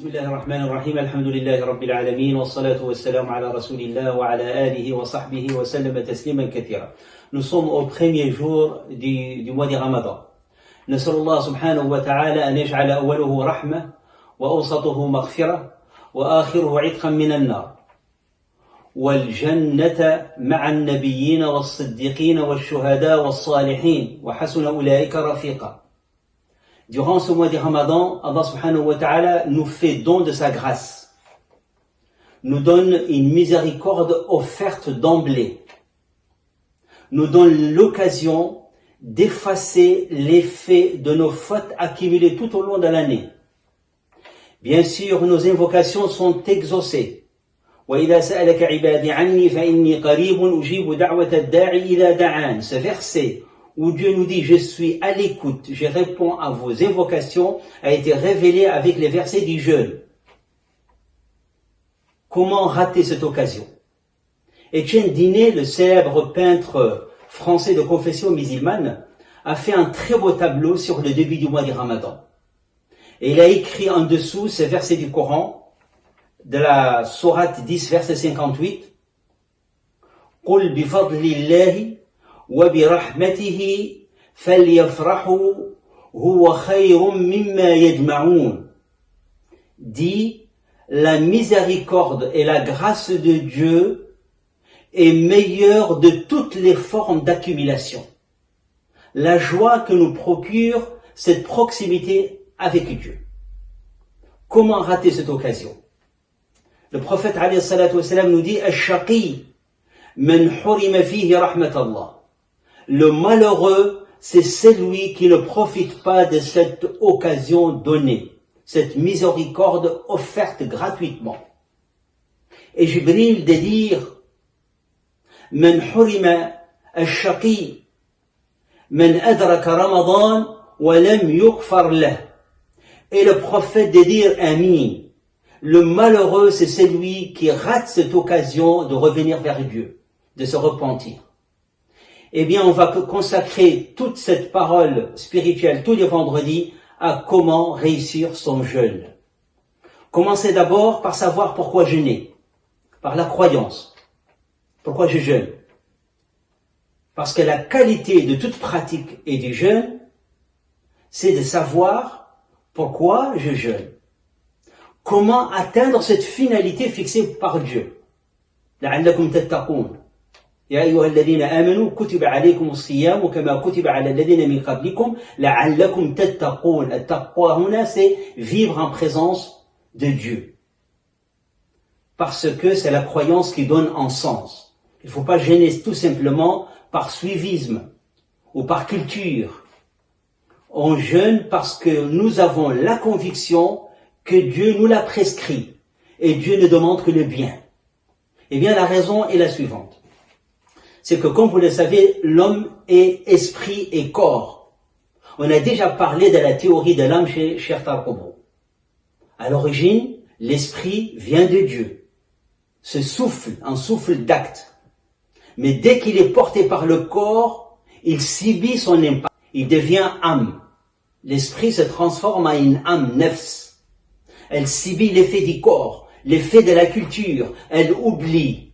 بسم الله الرحمن الرحيم الحمد لله رب العالمين والصلاة والسلام على رسول الله وعلى آله وصحبه وسلم تسليما كثيرا. Nous sommes au premier jour du mois de Ramadan. نسأل الله سبحانه وتعالى أن يجعل أوله رحمة وأوسطه مغفرة وآخره عتقا من النار والجنة مع النبيين والصديقين والشهداء والصالحين وحسن أولئك رفيقا. Durant ce mois de Ramadan, Allah subhanahu wa ta'ala nous fait don de sa grâce, nous donne une miséricorde offerte d'emblée, nous donne l'occasion d'effacer l'effet de nos fautes accumulées tout au long de l'année. Bien sûr, nos invocations sont exaucées. وَإِذَا سَأَلَكَ عِبَادِي عَنِّي فَإِنِّي قَرِيبٌ أُجِيبُ دَعْوَةَ الدَّاعِ إِذَا دَعَانِ. Ce verset où Dieu nous dit « Je suis à l'écoute, je réponds à vos invocations » a été révélé avec les versets du jeûne. Comment rater cette occasion? Étienne Dinet, le célèbre peintre français de confession musulmane, a fait un très beau tableau sur le début du mois du Ramadan. Et il a écrit en dessous ces versets du Coran, de la sourate 10, verset 58. « قُلْ بِفَضْلِ اللَّهِ وَبِرَحْمَتِهِ فَلْيَفْرَحُوا هُوَ خَيْرٌ مِّمَّا يَجْمَعُونَ. Dit, la miséricorde et la grâce de Dieu est meilleure de toutes les formes d'accumulation. La joie que nous procure cette proximité avec Dieu. Comment rater cette occasion? Le prophète alayhi salatu wa salam nous dit « Ash-shaqi man hurima fihi rahmatallah » Le malheureux, c'est celui qui ne profite pas de cette occasion donnée, cette miséricorde offerte gratuitement. Et Jibril de dire « Man hurima ash-shaqi man adraka Ramadan wa lam yughfar lah » Et le prophète de dire « Amin » Le malheureux, c'est celui qui rate cette occasion de revenir vers Dieu, de se repentir. Eh bien, on va consacrer toute cette parole spirituelle tous les vendredis à comment réussir son jeûne. Commencez d'abord par savoir pourquoi jeûner, par la croyance. Pourquoi je jeûne? Parce que la qualité de toute pratique et du jeûne, c'est de savoir pourquoi je jeûne. Comment atteindre cette finalité fixée par Dieu? لعلكم تتقون يا أيها الذين آمنوا كتب عليكم الصيام كما كتب على الذين من قبلكم لعلكم تتقون. التقوى هنا c'est vivre en présence de Dieu. Parce que c'est la croyance qui donne un sens. Il ne faut pas jeûner tout simplement par suivisme ou par culture. On jeûne parce que nous avons la conviction que Dieu nous l'a prescrit et Dieu ne demande que le bien. Eh bien, la raison est la suivante. C'est que, comme vous le savez, l'homme est esprit et corps. On a déjà parlé de la théorie de l'âme chez Shertar Kobo. À l'origine, l'esprit vient de Dieu. Ce souffle, un souffle d'acte. Mais dès qu'il est porté par le corps, il subit son impact. Il devient âme. L'esprit se transforme en une âme nefs. Elle subit l'effet du corps, l'effet de la culture, elle oublie.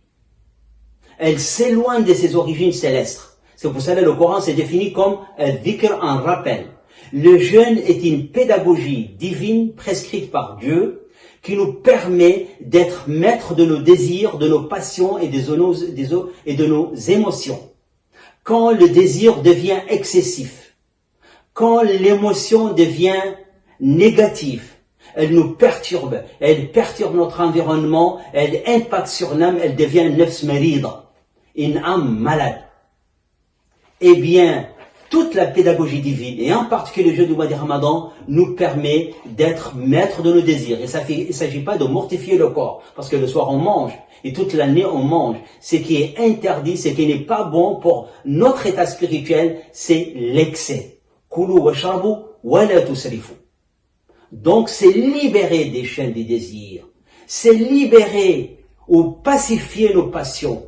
Elle s'éloigne de ses origines célestes. C'est pour cela que le Coran s'est défini comme un dhikr, un rappel. Le jeûne est une pédagogie divine prescrite par Dieu qui nous permet d'être maîtres de nos désirs, de nos passions et de nos émotions. Quand le désir devient excessif, quand l'émotion devient négative, elle nous perturbe, elle perturbe notre environnement, elle impacte sur l'âme, elle devient nefs marida, une âme malade. Eh bien, toute la pédagogie divine, et en particulier le jeûne du mois de Ramadan, nous permet d'être maîtres de nos désirs. Et il ne s'agit pas de mortifier le corps, parce que le soir on mange, et toute l'année on mange. Ce qui est interdit, ce qui n'est pas bon pour notre état spirituel, c'est l'excès. Kulu wa shrabu wa la tusrifu. Donc, c'est libérer des chaînes des désirs, c'est libérer ou pacifier nos passions,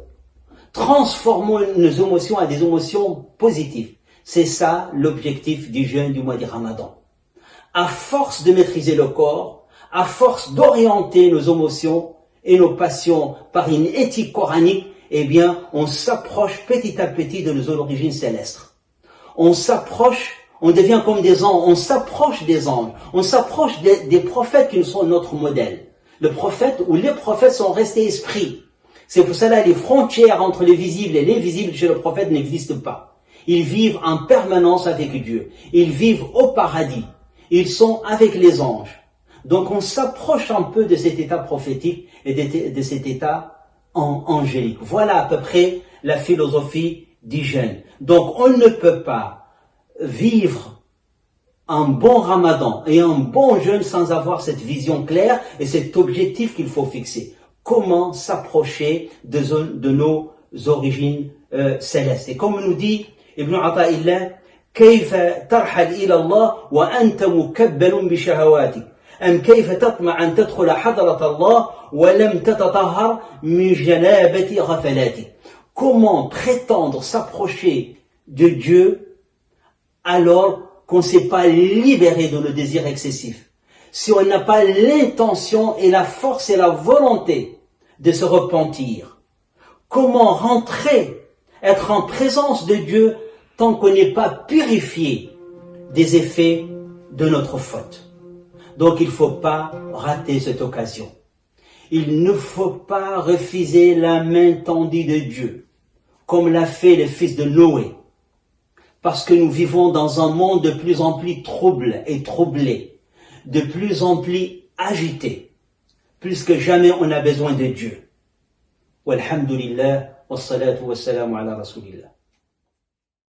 transformons nos émotions à des émotions positives. C'est ça l'objectif du jeûne du mois de Ramadan. À force de maîtriser le corps, à force d'orienter nos émotions et nos passions par une éthique coranique, eh bien, on s'approche petit à petit de nos origines célestes. On s'approche, on devient comme des anges, on s'approche des anges, on s'approche des prophètes qui sont notre modèle. Le prophète ou les prophètes sont restés esprits. C'est pour cela que les frontières entre les visibles et l'invisible chez le prophète n'existent pas. Ils vivent en permanence avec Dieu. Ils vivent au paradis. Ils sont avec les anges. Donc on s'approche un peu de cet état prophétique et de cet état angélique. Voilà à peu près la philosophie du jeûne. Donc on ne peut pas vivre un bon ramadan et un bon jeûne sans avoir cette vision claire et cet objectif qu'il faut fixer. Comment s'approcher de nos origines célestes. Et comme nous dit Ibn Ata'illah, كيف ترحل إلى الله وأنت مكبل بشهواتك أم كيف تطمع أن تدخل حضرة الله ولم تتطهر من جنابة غفلاتك. Comment prétendre s'approcher de Dieu alors qu'on ne s'est pas libéré de nos désirs excessifs, si on n'a pas l'intention et la force et la volonté de se repentir? Comment rentrer, être en présence de Dieu tant qu'on n'est pas purifié des effets de notre faute? Donc il ne faut pas rater cette occasion. Il ne faut pas refuser la main tendue de Dieu, comme l'a fait le fils de Noé. Parce que nous vivons dans un monde de plus en plus trouble et troublé, de plus en plus agité. Plus que jamais, on a besoin de Dieu. Walhamdulillah, wassalatu wassalamu ala rasulillah.